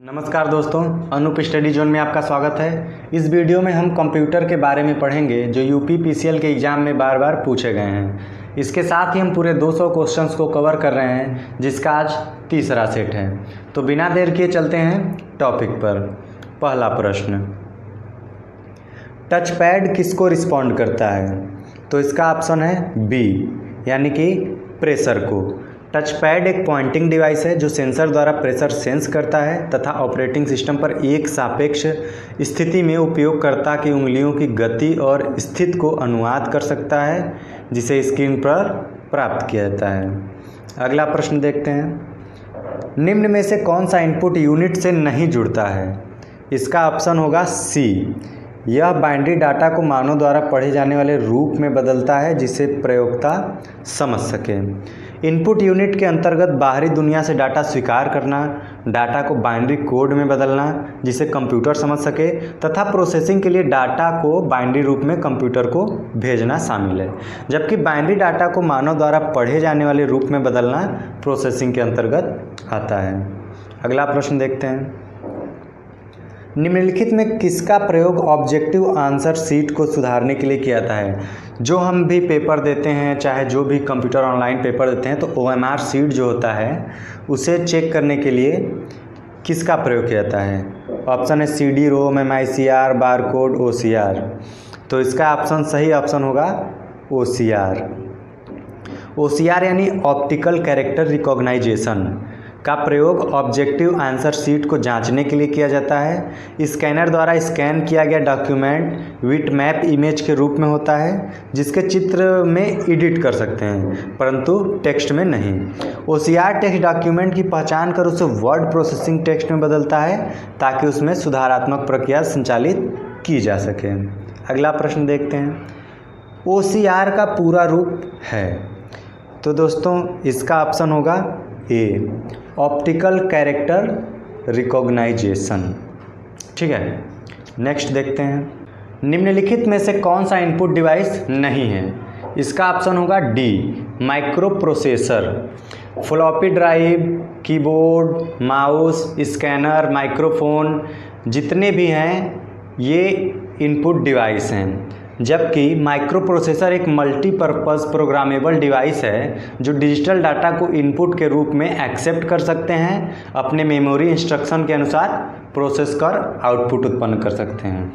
नमस्कार दोस्तों, Anoop study zone में आपका स्वागत है। इस वीडियो में हम कंप्यूटर के बारे में पढ़ेंगे जो यूपी पीसीएल के एग्ज़ाम में बार बार पूछे गए हैं। इसके साथ ही हम पूरे 200 क्वेश्चंस को कवर कर रहे हैं, जिसका आज तीसरा सेट है। तो बिना देर किए चलते हैं टॉपिक पर। पहला प्रश्न, टच पैड किसको रिस्पॉन्ड करता है? तो इसका ऑप्शन है बी, यानी कि प्रेशर को। टच पैड एक पॉइंटिंग डिवाइस है जो सेंसर द्वारा प्रेशर सेंस करता है तथा ऑपरेटिंग सिस्टम पर एक सापेक्ष स्थिति में उपयोगकर्ता की उंगलियों की गति और स्थिति को अनुवाद कर सकता है, जिसे स्क्रीन पर प्राप्त किया जाता है। अगला प्रश्न देखते हैं, निम्न में से कौन सा इनपुट यूनिट से नहीं जुड़ता है? इसका ऑप्शन होगा सी, यह बाइनरी डाटा को मानव द्वारा पढ़े जाने वाले रूप में बदलता है जिसे प्रयोक्ता समझ सके। इनपुट यूनिट के अंतर्गत बाहरी दुनिया से डाटा स्वीकार करना, डाटा को बाइनरी कोड में बदलना जिसे कंप्यूटर समझ सके, तथा प्रोसेसिंग के लिए डाटा को बाइनरी रूप में कंप्यूटर को भेजना शामिल है। जबकि बाइनरी डाटा को मानव द्वारा पढ़े जाने वाले रूप में बदलना प्रोसेसिंग के अंतर्गत आता है। अगला प्रश्न देखते हैं, निम्नलिखित में किसका प्रयोग ऑब्जेक्टिव आंसर शीट को सुधारने के लिए किया जाता है? जो हम भी पेपर देते हैं, चाहे जो भी कंप्यूटर ऑनलाइन पेपर देते हैं, तो OMR शीट जो होता है उसे चेक करने के लिए किसका प्रयोग किया जाता है? ऑप्शन है CD-ROM, MICR, बारकोड, OCR। तो इसका ऑप्शन सही ऑप्शन होगा OCR। OCR यानी ऑप्टिकल कैरेक्टर रिकॉग्नाइजेशन का प्रयोग ऑब्जेक्टिव आंसर शीट को जांचने के लिए किया जाता है। स्कैनर द्वारा स्कैन किया गया डॉक्यूमेंट बिटमैप इमेज के रूप में होता है, जिसके चित्र में एडिट कर सकते हैं परंतु टेक्स्ट में नहीं। OCR टेक्स्ट डॉक्यूमेंट की पहचान कर उसे वर्ड प्रोसेसिंग टेक्स्ट में बदलता है ताकि उसमें सुधारात्मक प्रक्रिया संचालित की जा सके। अगला प्रश्न देखते हैं, OCR का पूरा रूप है? तो दोस्तों इसका ऑप्शन होगा ए, ऑप्टिकल कैरेक्टर रिकॉग्नाइजेशन। ठीक है, नेक्स्ट देखते हैं, निम्नलिखित में से कौन सा इनपुट डिवाइस नहीं है? इसका ऑप्शन होगा D, micro processor. Floppy drive, keyboard, mouse, scanner, microphone जितने भी हैं ये इनपुट डिवाइस हैं। जबकि माइक्रो प्रोसेसर एक मल्टीपर्पज़ प्रोग्रामेबल डिवाइस है जो डिजिटल डाटा को इनपुट के रूप में एक्सेप्ट कर सकते हैं, अपने मेमोरी इंस्ट्रक्शन के अनुसार प्रोसेस कर आउटपुट उत्पन्न कर सकते हैं।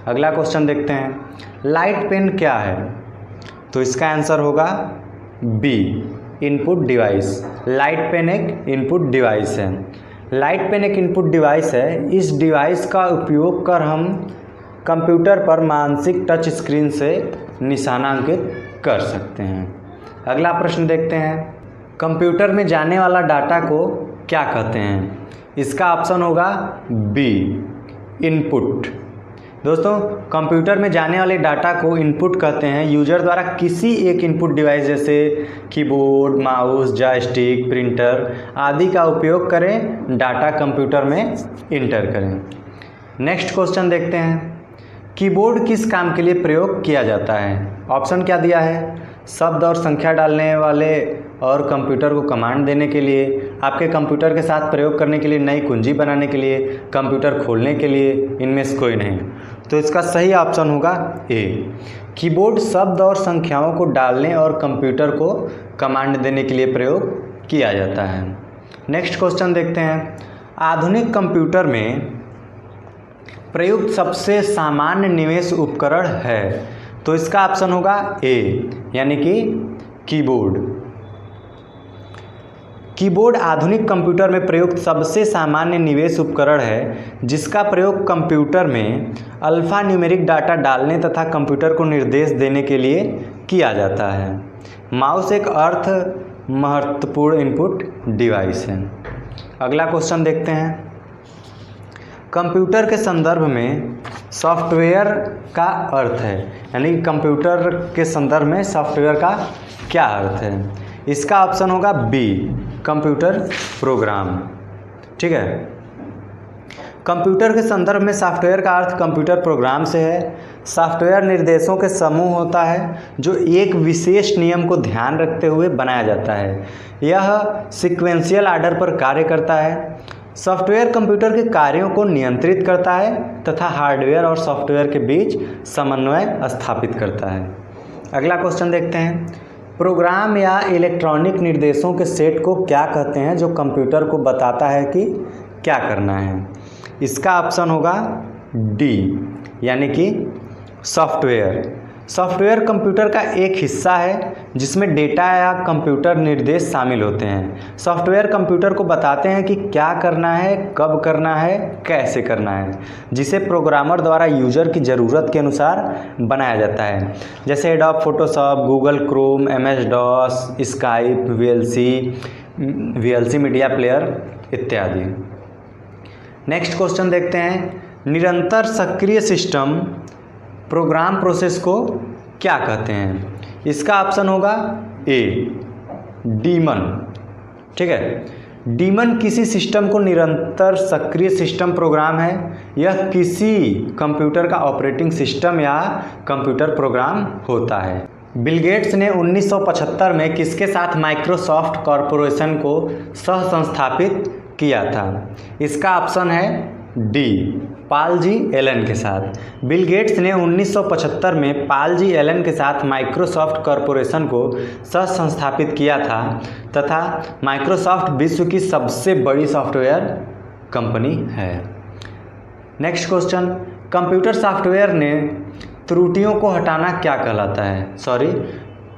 अगला क्वेश्चन देखते हैं, लाइट पेन क्या है? तो इसका आंसर होगा B, input device. Light pen एक इनपुट डिवाइस है। लाइट पेन एक इनपुट डिवाइस है। इस डिवाइस का उपयोग कर हम कंप्यूटर पर मानसिक टच स्क्रीन से निशानांकित कर सकते हैं। अगला प्रश्न देखते हैं, कंप्यूटर में जाने वाला डाटा को क्या कहते हैं? इसका ऑप्शन होगा बी, इनपुट। दोस्तों कंप्यूटर में जाने वाले डाटा को इनपुट कहते हैं। यूजर द्वारा किसी एक इनपुट डिवाइस जैसे कीबोर्ड, माउस, जॉयस्टिक, प्रिंटर आदि का उपयोग करें डाटा कंप्यूटर में इंटर करें। नेक्स्ट क्वेश्चन देखते हैं, कीबोर्ड किस काम के लिए प्रयोग किया जाता है? ऑप्शन क्या दिया है? शब्द और संख्या डालने वाले और कंप्यूटर को कमांड देने के लिए, आपके कंप्यूटर के साथ प्रयोग करने के लिए, नई कुंजी बनाने के लिए, कंप्यूटर खोलने के लिए, इनमें से कोई नहीं। तो इसका सही ऑप्शन होगा ए, कीबोर्ड शब्द और संख्याओं को डालने और कंप्यूटर को कमांड देने के लिए प्रयोग किया जाता है। नेक्स्ट क्वेश्चन देखते हैं, आधुनिक कंप्यूटर में प्रयुक्त सबसे सामान्य निवेश उपकरण है? तो इसका ऑप्शन होगा ए, यानी कि कीबोर्ड। कीबोर्ड आधुनिक कंप्यूटर में प्रयुक्त सबसे सामान्य निवेश उपकरण है, जिसका प्रयोग कंप्यूटर में अल्फा न्यूमेरिक डाटा डालने तथा कंप्यूटर को निर्देश देने के लिए किया जाता है। माउस एक महत्वपूर्ण इनपुट डिवाइस है। अगला क्वेश्चन देखते हैं, कंप्यूटर के संदर्भ में सॉफ्टवेयर का अर्थ है, यानी कंप्यूटर के संदर्भ में सॉफ्टवेयर का क्या अर्थ है? इसका ऑप्शन होगा बी, कंप्यूटर प्रोग्राम। ठीक है, कंप्यूटर के संदर्भ में सॉफ्टवेयर का अर्थ कंप्यूटर प्रोग्राम से है। सॉफ्टवेयर निर्देशों के समूह होता है जो एक विशेष नियम को ध्यान रखते हुए बनाया जाता है। यह सीक्वेंशियल आर्डर पर कार्य करता है। सॉफ्टवेयर कंप्यूटर के कार्यों को नियंत्रित करता है तथा हार्डवेयर और सॉफ्टवेयर के बीच समन्वय स्थापित करता है। अगला क्वेश्चन देखते हैं, प्रोग्राम या इलेक्ट्रॉनिक निर्देशों के सेट को क्या कहते हैं जो कंप्यूटर को बताता है कि क्या करना है? इसका ऑप्शन होगा डी, यानी कि सॉफ्टवेयर। सॉफ्टवेयर कंप्यूटर का एक हिस्सा है जिसमें डेटा या कंप्यूटर निर्देश शामिल होते हैं। सॉफ्टवेयर कंप्यूटर को बताते हैं कि क्या करना है, कब करना है, कैसे करना है, जिसे प्रोग्रामर द्वारा यूजर की ज़रूरत के अनुसार बनाया जाता है, जैसे adobe Photoshop, Google Chrome, MS DOS, Skype, VLC media player इत्यादि। नेक्स्ट क्वेश्चन देखते हैं, निरंतर सक्रिय सिस्टम प्रोग्राम प्रोसेस को क्या कहते हैं? इसका ऑप्शन होगा ए, डीमन। ठीक है, डीमन किसी सिस्टम को निरंतर सक्रिय सिस्टम प्रोग्राम है। यह किसी कंप्यूटर का ऑपरेटिंग सिस्टम या कंप्यूटर प्रोग्राम होता है। बिल गेट्स ने 1975 में किसके साथ माइक्रोसॉफ्ट कॉरपोरेशन को सह संस्थापित किया था? इसका ऑप्शन है डी, पॉल जी एलन के साथ। बिल गेट्स ने 1975 में पॉल जी एलन के साथ माइक्रोसॉफ्ट कॉरपोरेशन को सह संस्थापित किया था तथा माइक्रोसॉफ्ट विश्व की सबसे बड़ी सॉफ्टवेयर कंपनी है। नेक्स्ट क्वेश्चन, कंप्यूटर सॉफ्टवेयर ने त्रुटियों को हटाना क्या कहलाता है?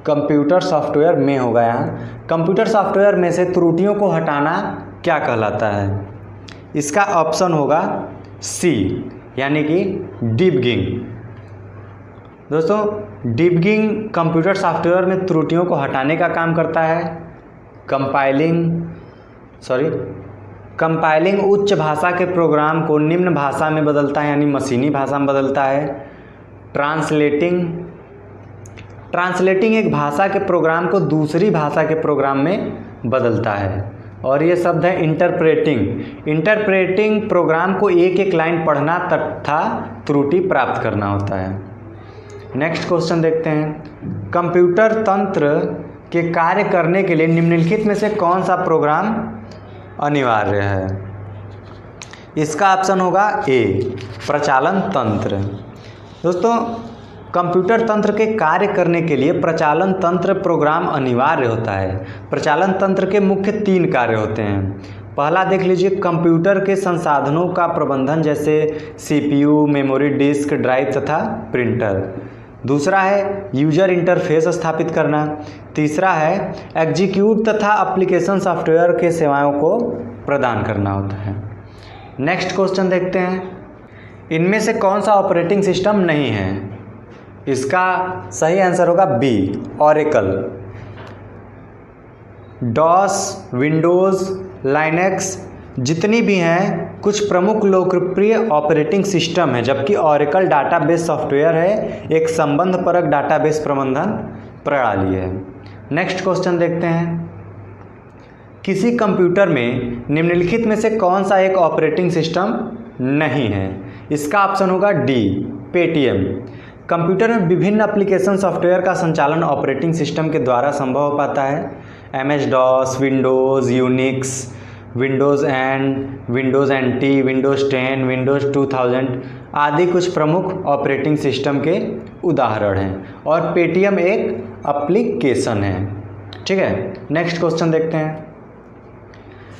कंप्यूटर सॉफ्टवेयर में होगा यहाँ। कंप्यूटर सॉफ्टवेयर में से त्रुटियों को हटाना क्या कहलाता है? इसका ऑप्शन होगा सी, यानी कि डिबगिंग। दोस्तों, डिबगिंग कंप्यूटर सॉफ्टवेयर में त्रुटियों को हटाने का काम करता है। कंपाइलिंग उच्च भाषा के प्रोग्राम को निम्न भाषा में बदलता है, यानी मशीनी भाषा में बदलता है। ट्रांसलेटिंग एक भाषा के प्रोग्राम को दूसरी भाषा के प्रोग्राम में बदलता है। और ये शब्द है इंटरप्रेटिंग प्रोग्राम को एक एक लाइन पढ़ना तथा त्रुटि प्राप्त करना होता है। नेक्स्ट क्वेश्चन देखते हैं, कंप्यूटर तंत्र के कार्य करने के लिए निम्नलिखित में से कौन सा प्रोग्राम अनिवार्य है? इसका ऑप्शन होगा ए, प्रचालन तंत्र। दोस्तों, कंप्यूटर तंत्र के कार्य करने के लिए प्रचालन तंत्र प्रोग्राम अनिवार्य होता है। प्रचालन तंत्र के मुख्य 3 कार्य होते हैं। पहला देख लीजिए, कंप्यूटर के संसाधनों का प्रबंधन, जैसे CPU, मेमोरी, डिस्क, ड्राइव तथा प्रिंटर। दूसरा है यूजर इंटरफेस स्थापित करना। तीसरा है एग्जीक्यूट तथा एप्लीकेशन सॉफ्टवेयर के सेवाओं को प्रदान करना होता है। नेक्स्ट क्वेश्चन देखते हैं, इनमें से कौन सा ऑपरेटिंग सिस्टम नहीं है? इसका सही आंसर होगा B, Oracle. DOS, Windows, Linux जितनी भी हैं कुछ प्रमुख लोकप्रिय ऑपरेटिंग सिस्टम है, जबकि ओरेकल डाटाबेस सॉफ्टवेयर है, एक संबंधपरक डाटाबेस प्रबंधन प्रणाली है। नेक्स्ट क्वेश्चन देखते हैं, किसी कंप्यूटर में निम्नलिखित में से कौन सा एक ऑपरेटिंग सिस्टम नहीं है? इसका ऑप्शन होगा डी, पेटीएम। कंप्यूटर में विभिन्न एप्लीकेशन सॉफ्टवेयर का संचालन ऑपरेटिंग सिस्टम के द्वारा संभव हो पाता है। MS DOS, Windows, Unix, Windows NT, Windows 10, Windows 2000 आदि कुछ प्रमुख ऑपरेटिंग सिस्टम के उदाहरण हैं और पेटीएम एक एप्लीकेशन है। ठीक है, नेक्स्ट क्वेश्चन देखते हैं,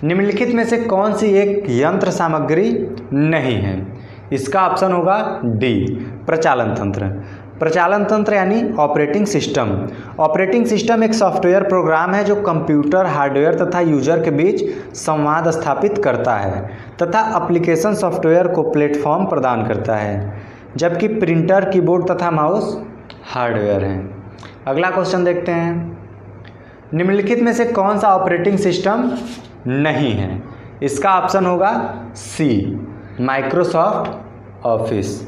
निम्नलिखित में से कौन सी एक यंत्र सामग्री नहीं है? इसका ऑप्शन होगा डी, प्रचालन तंत्र। प्रचालन तंत्र यानी ऑपरेटिंग सिस्टम। ऑपरेटिंग सिस्टम एक सॉफ्टवेयर प्रोग्राम है जो कंप्यूटर, हार्डवेयर तथा यूजर के बीच संवाद स्थापित करता है तथा एप्लीकेशन सॉफ्टवेयर को प्लेटफॉर्म प्रदान करता है, जबकि प्रिंटर, कीबोर्ड तथा माउस हार्डवेयर हैं। अगला क्वेश्चन देखते हैं, निम्नलिखित में से कौन सा ऑपरेटिंग सिस्टम नहीं है? इसका ऑप्शन होगा सी, माइक्रोसॉफ्ट ऑफिस।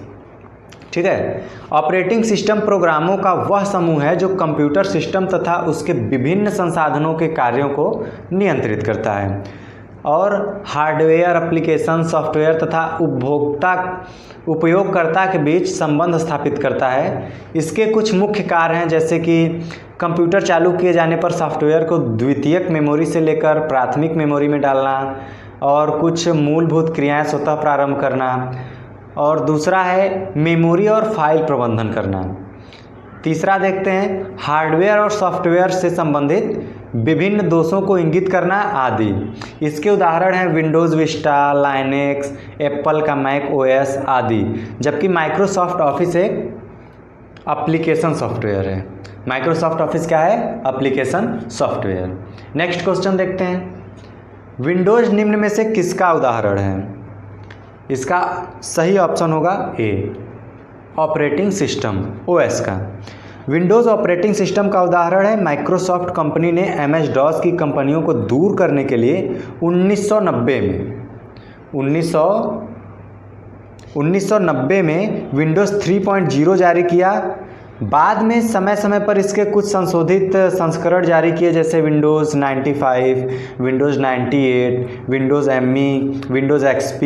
ठीक है, ऑपरेटिंग सिस्टम प्रोग्रामों का वह समूह है जो कंप्यूटर सिस्टम तथा उसके विभिन्न संसाधनों के कार्यों को नियंत्रित करता है और हार्डवेयर, एप्लीकेशन सॉफ्टवेयर तथा उपयोगकर्ता के बीच संबंध स्थापित करता है। इसके कुछ मुख्य कार्य हैं, जैसे कि कंप्यूटर चालू किए जाने पर सॉफ्टवेयर को द्वितीयक मेमोरी से लेकर प्राथमिक मेमोरी में डालना और कुछ मूलभूत क्रियाएं स्वतः प्रारंभ करना, और दूसरा है मेमोरी और फाइल प्रबंधन करना। तीसरा देखते हैं हार्डवेयर और सॉफ्टवेयर से संबंधित विभिन्न दोषों को इंगित करना आदि। इसके उदाहरण हैं विंडोज़ विस्टा, लाइनेक्स, एप्पल का मैक ओएस आदि। जबकि माइक्रोसॉफ्ट ऑफिस एक एप्लीकेशन सॉफ्टवेयर है। माइक्रोसॉफ्ट ऑफिस क्या है? Application software. नेक्स्ट क्वेश्चन देखते हैं, विंडोज़ निम्न में से किसका उदाहरण है? इसका सही ऑप्शन होगा ए, ऑपरेटिंग सिस्टम ओएस का। विंडोज़ ऑपरेटिंग सिस्टम का उदाहरण है माइक्रोसॉफ्ट कंपनी ने MS DOS की कंपनियों को दूर करने के लिए 1990 में विंडोज़ 3.0 जारी किया। बाद में समय समय पर इसके कुछ संशोधित संस्करण जारी किए, जैसे Windows 95, Windows 98, Windows ME, Windows XP,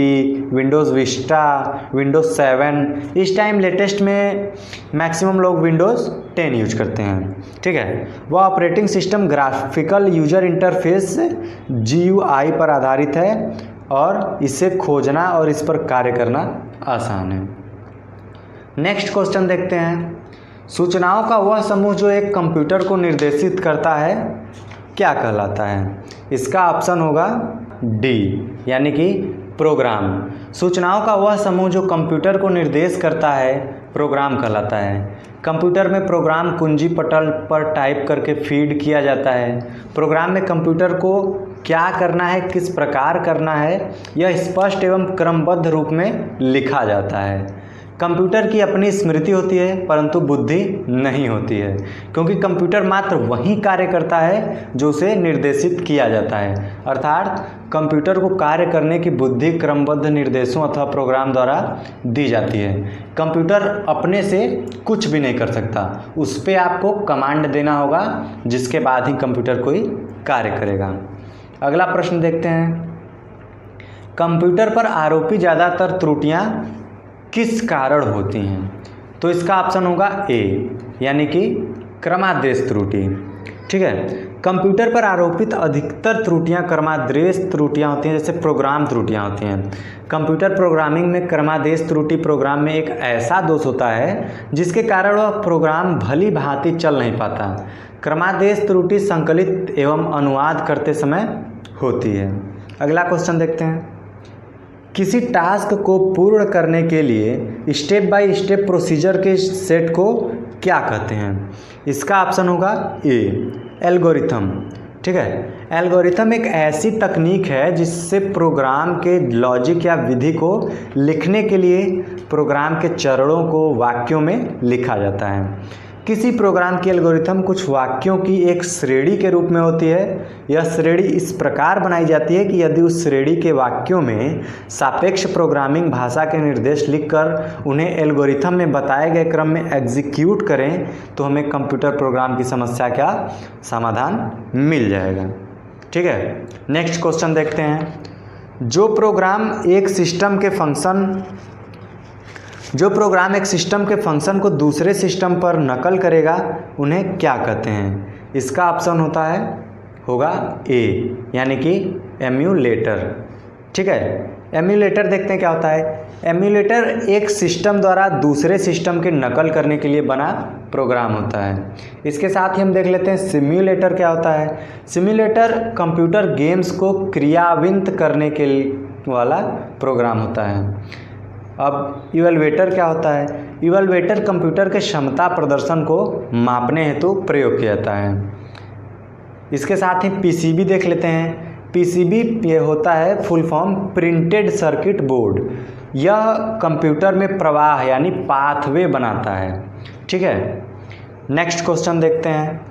Windows Vista, Windows 7। इस टाइम लेटेस्ट में मैक्सिमम लोग विंडोज़ 10 यूज करते हैं। ठीक है, वह operating system graphical user interface GUI पर आधारित है और इसे खोजना और इस पर कार्य करना आसान है। नेक्स्ट क्वेश्चन देखते हैं, सूचनाओं का वह समूह जो एक कंप्यूटर को निर्देशित करता है क्या कहलाता है? इसका ऑप्शन होगा डी, यानी कि प्रोग्राम। सूचनाओं का वह समूह जो कंप्यूटर को निर्देश करता है प्रोग्राम कहलाता है। कंप्यूटर में प्रोग्राम कुंजी पटल पर टाइप करके फीड किया जाता है। प्रोग्राम में कंप्यूटर को क्या करना है, किस प्रकार करना है, यह स्पष्ट एवं क्रमबद्ध रूप में लिखा जाता है। कंप्यूटर की अपनी स्मृति होती है परंतु बुद्धि नहीं होती है, क्योंकि कंप्यूटर मात्र वही कार्य करता है जो उसे निर्देशित किया जाता है। अर्थात कंप्यूटर को कार्य करने की बुद्धि क्रमबद्ध निर्देशों अथवा प्रोग्राम द्वारा दी जाती है। कंप्यूटर अपने से कुछ भी नहीं कर सकता, उस पर आपको कमांड देना होगा, जिसके बाद ही कंप्यूटर कोई कार्य करेगा। अगला प्रश्न देखते हैं, कंप्यूटर पर आरोपी ज़्यादातर त्रुटियां किस कारण होती हैं? तो इसका ऑप्शन होगा ए, यानी कि क्रमादेश त्रुटि। ठीक है, कंप्यूटर पर आरोपित अधिकतर त्रुटियां क्रमादेश त्रुटियां होती हैं, जैसे प्रोग्राम त्रुटियां होती हैं। कंप्यूटर प्रोग्रामिंग में क्रमादेश त्रुटि प्रोग्राम में एक ऐसा दोष होता है जिसके कारण वह प्रोग्राम भली भांति चल नहीं पाता। क्रमादेश त्रुटि संकलित एवं अनुवाद करते समय होती है। अगला क्वेश्चन देखते हैं, किसी टास्क को पूर्ण करने के लिए स्टेप बाय स्टेप प्रोसीजर के सेट को क्या कहते हैं? इसका ऑप्शन होगा ए, एल्गोरिथम। ठीक है, एल्गोरिथम एक ऐसी तकनीक है जिससे प्रोग्राम के लॉजिक या विधि को लिखने के लिए प्रोग्राम के चरणों को वाक्यों में लिखा जाता है। किसी प्रोग्राम की एल्गोरिथम कुछ वाक्यों की एक श्रेणी के रूप में होती है। यह श्रेणी इस प्रकार बनाई जाती है कि यदि उस श्रेणी के वाक्यों में सापेक्ष प्रोग्रामिंग भाषा के निर्देश लिखकर उन्हें एल्गोरिथम में बताए गए क्रम में एग्जीक्यूट करें तो हमें कंप्यूटर प्रोग्राम की समस्या का समाधान मिल जाएगा। ठीक है, नेक्स्ट क्वेश्चन देखते हैं, जो प्रोग्राम एक सिस्टम के फंक्शन को दूसरे सिस्टम पर नकल करेगा उन्हें क्या कहते हैं? इसका ऑप्शन होगा ए, यानी कि एम्यूलेटर। ठीक है, एम्यूलेटर देखते हैं क्या होता है। एम्यूलेटर एक सिस्टम द्वारा दूसरे सिस्टम के नकल करने के लिए बना प्रोग्राम होता है। इसके साथ ही हम देख लेते हैं सिम्युलेटर क्या होता है। सिम्युलेटर कंप्यूटर गेम्स को क्रियान्वित करने के वाला प्रोग्राम होता है। अब इवैल्यूएटर क्या होता है? इवैल्यूएटर कंप्यूटर के क्षमता प्रदर्शन को मापने हेतु प्रयोग किया जाता है। इसके साथ ही पीसीबी देख लेते हैं। पीसीबी ये होता है full form printed circuit board. यह कंप्यूटर में प्रवाह यानी पाथवे बनाता है। ठीक है, नेक्स्ट क्वेश्चन देखते हैं,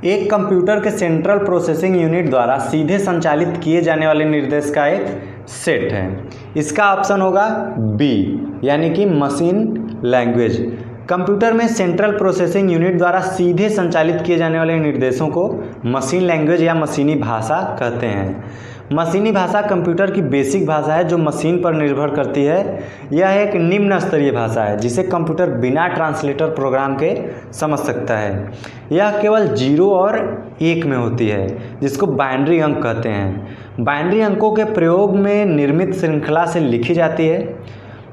एक कंप्यूटर के सेंट्रल प्रोसेसिंग यूनिट द्वारा सीधे संचालित किए जाने वाले निर्देश का एक सेट है। इसका ऑप्शन होगा बी, यानी कि मशीन लैंग्वेज। कंप्यूटर में सेंट्रल प्रोसेसिंग यूनिट द्वारा सीधे संचालित किए जाने वाले निर्देशों को मशीन लैंग्वेज या मशीनी भाषा कहते हैं। मशीनी भाषा कंप्यूटर की बेसिक भाषा है जो मशीन पर निर्भर करती है। यह एक निम्न स्तरीय भाषा है जिसे कंप्यूटर बिना ट्रांसलेटर प्रोग्राम के समझ सकता है। यह केवल 0 और 1 में होती है जिसको बाइनरी अंक कहते हैं। बाइनरी अंकों के प्रयोग में निर्मित श्रृंखला से लिखी जाती है।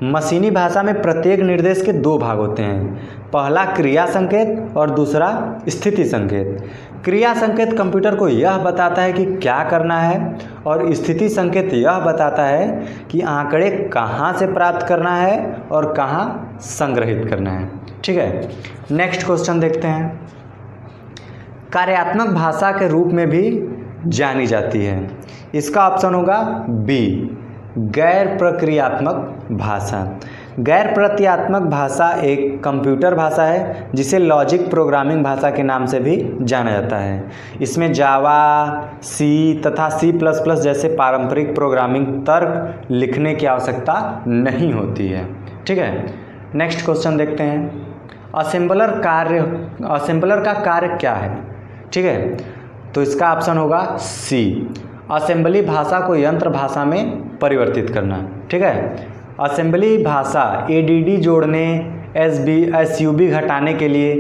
मशीनी भाषा में प्रत्येक निर्देश के दो भाग होते हैं, पहला क्रिया संकेत और दूसरा स्थिति संकेत। क्रिया संकेत कंप्यूटर को यह बताता है कि क्या करना है और स्थिति संकेत यह बताता है कि आंकड़े कहाँ से प्राप्त करना है और कहाँ संग्रहित करना है। ठीक है, नेक्स्ट क्वेश्चन देखते हैं। कार्यात्मक भाषा के रूप में भी जानी जाती है। इसका ऑप्शन होगा बी, गैर प्रक्रियात्मक भाषा। गैर प्रक्रियात्मक भाषा एक कंप्यूटर भाषा है जिसे लॉजिक प्रोग्रामिंग भाषा के नाम से भी जाना जाता है। इसमें जावा, सी तथा C++ जैसे पारंपरिक प्रोग्रामिंग तर्क लिखने की आवश्यकता नहीं होती है। ठीक है, नेक्स्ट क्वेश्चन देखते हैं। असेंबलर का कार्य क्या है? ठीक है, तो इसका ऑप्शन होगा सी, असेंबली भाषा को यंत्र भाषा में परिवर्तित करना। ठीक है, असेंबली भाषा ADD जोड़ने, SUB घटाने के लिए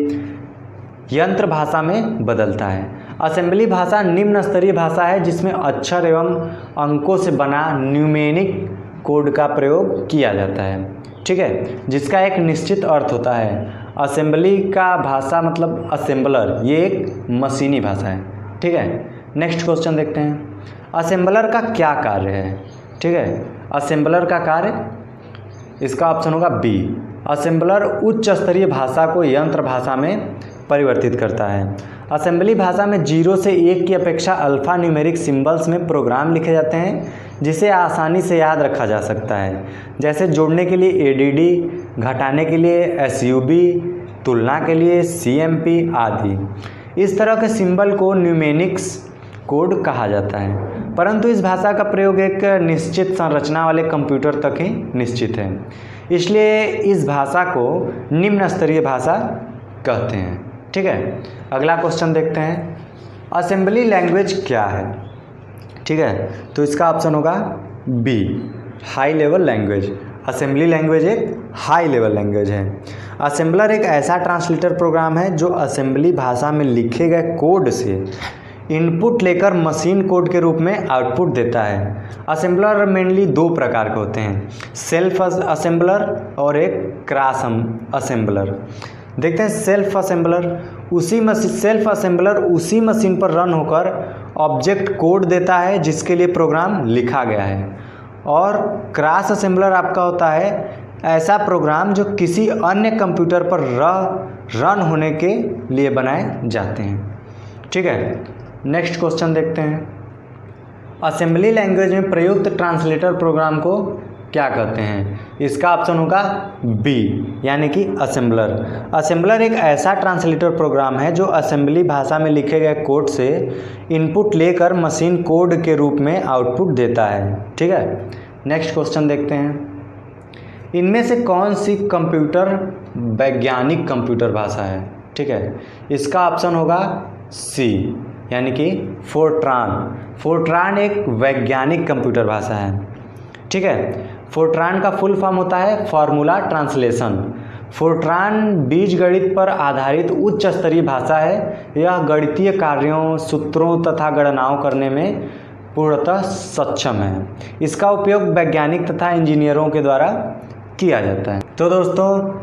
यंत्र भाषा में बदलता है। असेंबली भाषा निम्न स्तरीय भाषा है जिसमें अक्षर एवं अंकों से बना न्यूमेरिक कोड का प्रयोग किया जाता है। ठीक है, जिसका एक निश्चित अर्थ होता है। असेंबली का भाषा मतलब असेंबलर, ये एक मशीनी भाषा है। ठीक है, नेक्स्ट क्वेश्चन देखते हैं। असेंबलर का क्या कार्य है? ठीक है, असेंबलर का कार्य, इसका ऑप्शन होगा बी, असेंबलर उच्च स्तरीय भाषा को यंत्र भाषा में परिवर्तित करता है। असेंबली भाषा में 0 से 1 की अपेक्षा अल्फ़ा न्यूमेरिक सिंबल्स में प्रोग्राम लिखे जाते हैं जिसे आसानी से याद रखा जा सकता है, जैसे जोड़ने के लिए ADD, घटाने के लिए SUB, तुलना के लिए CMP आदि। इस तरह के सिंबल को न्यूमेरिक्स कोड कहा जाता है, परंतु इस भाषा का प्रयोग एक निश्चित संरचना वाले कंप्यूटर तक ही निश्चित है, इसलिए इस भाषा को निम्न स्तरीय भाषा कहते हैं। ठीक है, अगला क्वेश्चन देखते हैं। असेंबली लैंग्वेज क्या है? ठीक है, तो इसका ऑप्शन होगा B, high level language. Assembly language एक हाई लेवल लैंग्वेज है। असेंबलर एक ऐसा ट्रांसलेटर प्रोग्राम है जो असेंबली भाषा में लिखे गए कोड से इनपुट लेकर मशीन कोड के रूप में आउटपुट देता है। असेंबलर मेनली दो प्रकार के होते हैं, सेल्फ असेंबलर और एक क्रॉस असेंबलर। देखते हैं सेल्फ असेंबलर उसी मशीन पर रन होकर ऑब्जेक्ट कोड देता है जिसके लिए प्रोग्राम लिखा गया है, और क्रॉस असेंबलर आपका होता है ऐसा प्रोग्राम जो किसी अन्य कंप्यूटर पर रन होने के लिए बनाए जाते हैं। ठीक है, नेक्स्ट क्वेश्चन देखते हैं। असेंबली लैंग्वेज में प्रयुक्त ट्रांसलेटर प्रोग्राम को क्या कहते हैं? इसका ऑप्शन होगा बी, यानी कि असेंबलर। असेंबलर एक ऐसा ट्रांसलेटर प्रोग्राम है जो असेंबली भाषा में लिखे गए कोड से इनपुट लेकर मशीन कोड के रूप में आउटपुट देता है। ठीक है, नेक्स्ट क्वेश्चन देखते हैं। इनमें से कौन सी कंप्यूटर वैज्ञानिक कंप्यूटर भाषा है? ठीक है, इसका ऑप्शन होगा सी, यानी कि फोर्ट्रान। फोर्ट्रान एक वैज्ञानिक कंप्यूटर भाषा है। ठीक है, फोर्ट्रान का फुल फॉर्म होता है फॉर्मूला ट्रांसलेशन। फोर्ट्रान बीजगणित पर आधारित उच्च स्तरीय भाषा है। यह गणितीय कार्यों, सूत्रों तथा गणनाओं करने में पूर्णतः सक्षम है। इसका उपयोग वैज्ञानिक तथा इंजीनियरों के द्वारा किया जाता है। तो दोस्तों,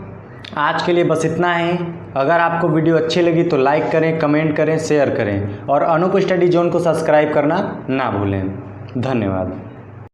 आज के लिए बस इतना ही। अगर आपको वीडियो अच्छी लगी तो लाइक करें, कमेंट करें, शेयर करें और अनूप स्टडी जोन को सब्सक्राइब करना ना भूलें। धन्यवाद।